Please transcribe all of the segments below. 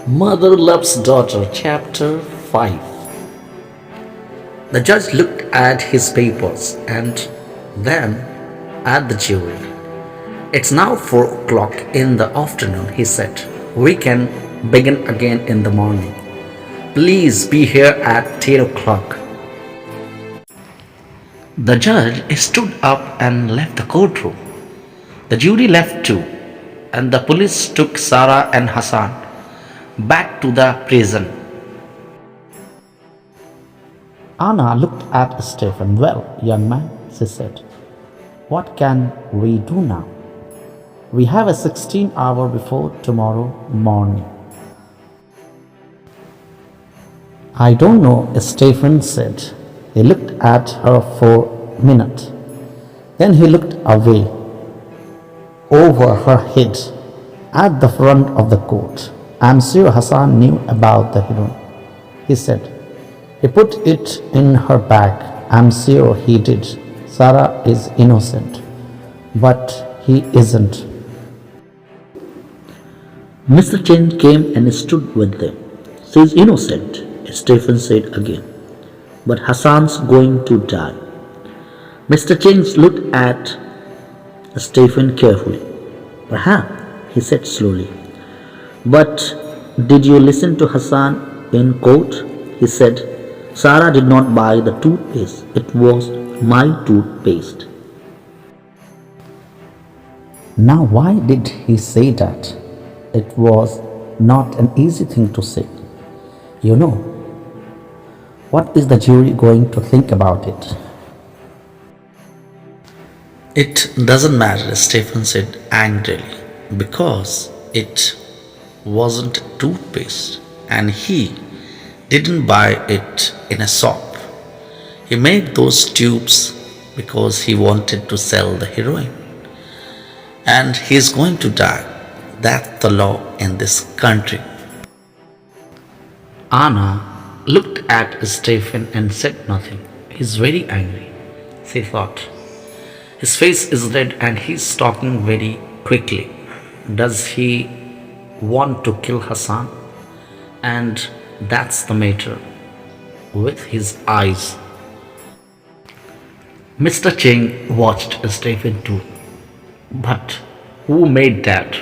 Mother Loves Daughter, Chapter 5. The judge looked at his papers and then at the jury. It's now 4 o'clock in the afternoon, he said. We can begin again in the morning. Please be here at 10 o'clock. The judge stood up and left the courtroom. The jury left too, and the police took Sarah and Hassan back to the prison. Anna looked at Stephen. Well, young man, she said, what can we do now? We have a 16-hour before tomorrow morning. I don't know, Stephen said. He looked at her for a minute. Then he looked away, over her head, at the front of the court. I'm sure Hassan knew about the heroin, he said. He put it in her bag. I'm sure he did. Sarah is innocent, but he isn't. Mr. Chen came and stood with them. She's innocent, Stephen said again. But Hassan's going to die. Mr. Chen looked at Stephen carefully. Perhaps, he said slowly. But did you listen to Hassan in court? He said, Sarah did not buy the toothpaste. It was my toothpaste. Now, why did he say that? It was not an easy thing to say. You know, what is the jury going to think about it? It doesn't matter, Stephen said angrily, because it wasn't toothpaste and he didn't buy it in a shop. He made those tubes because he wanted to sell the heroin. And he's going to die. That's the law in this country. Anna looked at Stephen and said nothing. He's very angry, she thought. His face is red and he's talking very quickly. Does he want to kill Hassan? And that's the matter with his eyes. Mr. Cheng watched Stephen too. But who made that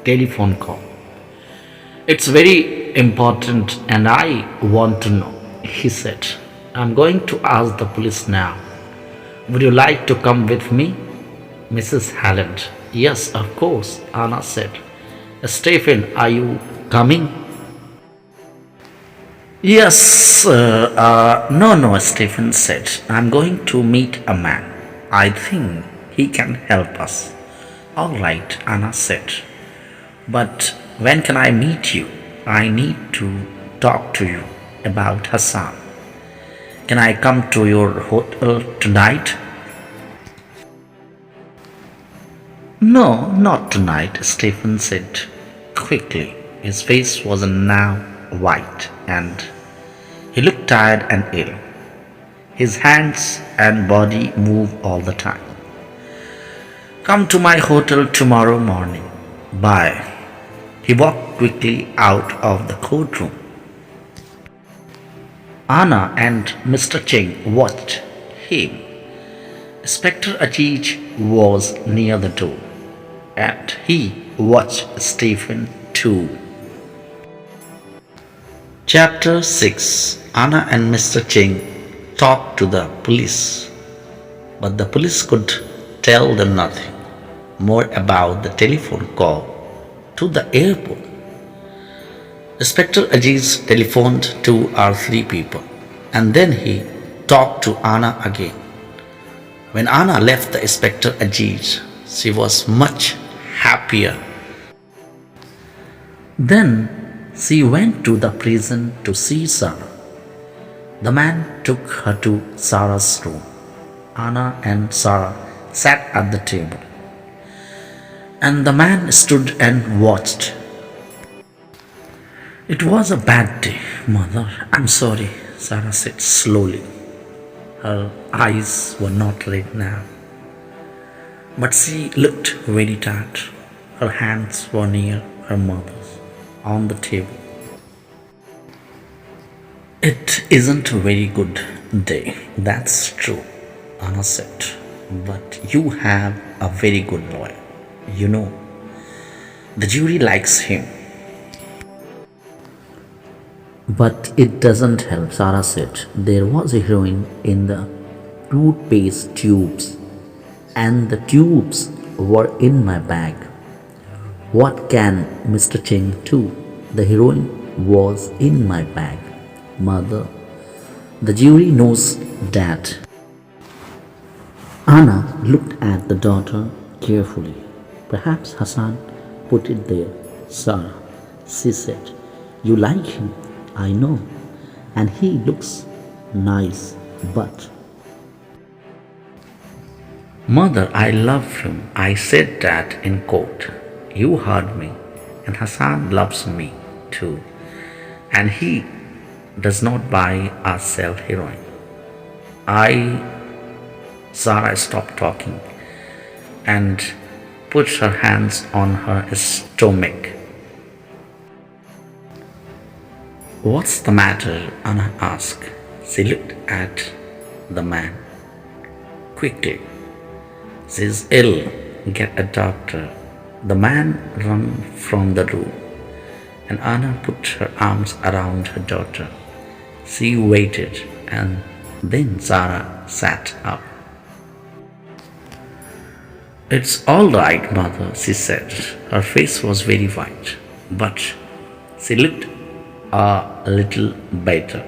telephone call? It's very important and I want to know, he said. I'm going to ask the police now. Would you like to come with me, Mrs. Halland? Yes, of course, Anna said. Stephen, are you coming? Yes, no, Stephen said. I'm going to meet a man. I think he can help us. All right, Anna said. But when can I meet you? I need to talk to you about Hassan. Can I come to your hotel tonight? No, not tonight, Stephen said quickly. His face was now white and he looked tired and ill. His hands and body moved all the time. Come to my hotel tomorrow morning. Bye. He walked quickly out of the courtroom. Anna and Mr. Cheng watched him. Inspector Ajij was near the door, and he watched Stephen too. Chapter 6. Anna and Mr. Cheng talked to the police, but the police could tell them nothing more about the telephone call to the airport. Inspector Aziz telephoned 2 or 3 people and then he talked to Anna again. When Anna left the Inspector Aziz, she was much happier. Then she went to the prison to see Sarah. The man took her to Sarah's room. Anna and Sarah sat at the table, and the man stood and watched. It was a bad day, Mother. I'm sorry, Sarah said slowly. Her eyes were not red now, but she looked very tired. Her hands were near her mother's. on the table. It isn't a very good day, that's true, Anna said. But you have a very good lawyer. You know, the jury likes him. But it doesn't help, Sarah said. There was a heroin in the toothpaste tubes, and the tubes were in my bag. What can Mr. Cheng do? The heroin was in my bag. Mother, the jury knows that. Anna looked at the daughter carefully. Perhaps Hassan put it there. Sarah, she said, you like him, I know, and he looks nice, but. Mother, I love him. I said that in court. You heard me. And Hassan loves me too. And he does not buy or sell heroin. Sarah stopped talking and put her hands on her stomach. What's the matter? Anna asked. She looked at the man quickly. She's ill. Get a doctor. The man ran from the room, and Anna put her arms around her daughter. She waited, and then Sarah sat up. It's all right, Mother, she said. Her face was very white, but she looked a little better.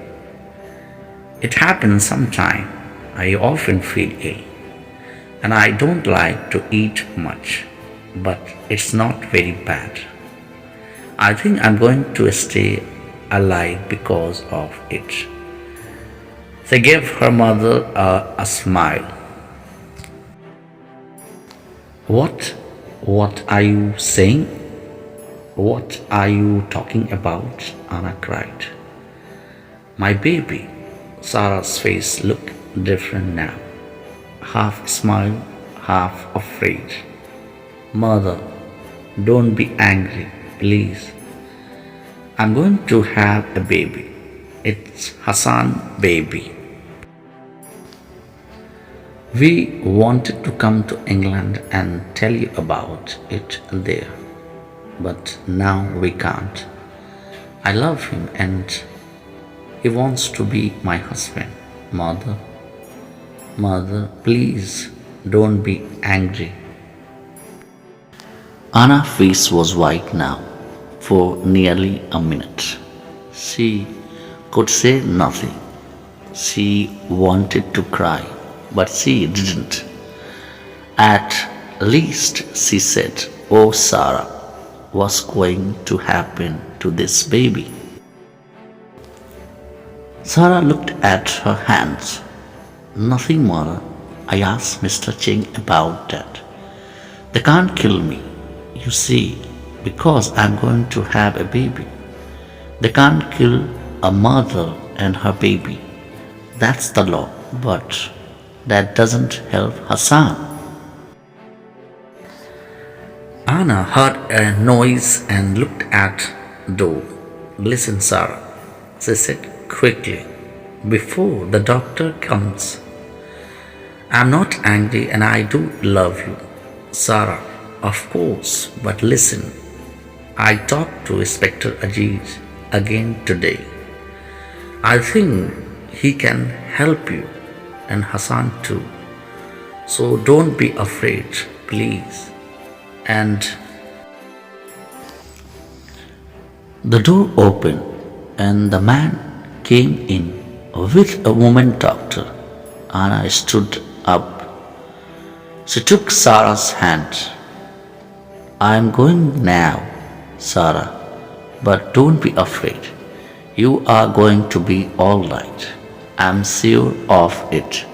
It happens sometime. I often feel ill, and I don't like to eat much, but it's not very bad. I think I'm going to stay alive because of it. She gave her mother a smile. What are you saying? What are you talking about? Anna cried. My baby. Sarah's face looked different now. Half smile, half afraid. Mother, don't be angry, please. I'm going to have a baby. It's Hassan baby. We wanted to come to England and tell you about it there, but now we can't. I love him and he wants to be my husband. Mother, please don't be angry. Anna's face was white now for nearly a minute. She could say nothing. She wanted to cry, but she didn't. At least, she said, oh Sarah, what's going to happen to this baby? Sarah looked at her hands. Nothing, Mother. I asked Mr. Cheng about that. They can't kill me, you see, because I'm going to have a baby. They can't kill a mother and her baby. That's the law, but that doesn't help Hassan. Anna heard a noise and looked at the door. Listen, Sarah, she said quickly, before the doctor comes. I'm not angry and I do love you, Sarah, of course, but listen. I talked to Inspector Aziz again today. I think he can help you and Hassan too. So don't be afraid, please. And the door opened and the man came in with a woman doctor. Anna stood up. She took Sarah's hand. I'm going now, Sarah, but don't be afraid. You are going to be all right. I'm sure of it.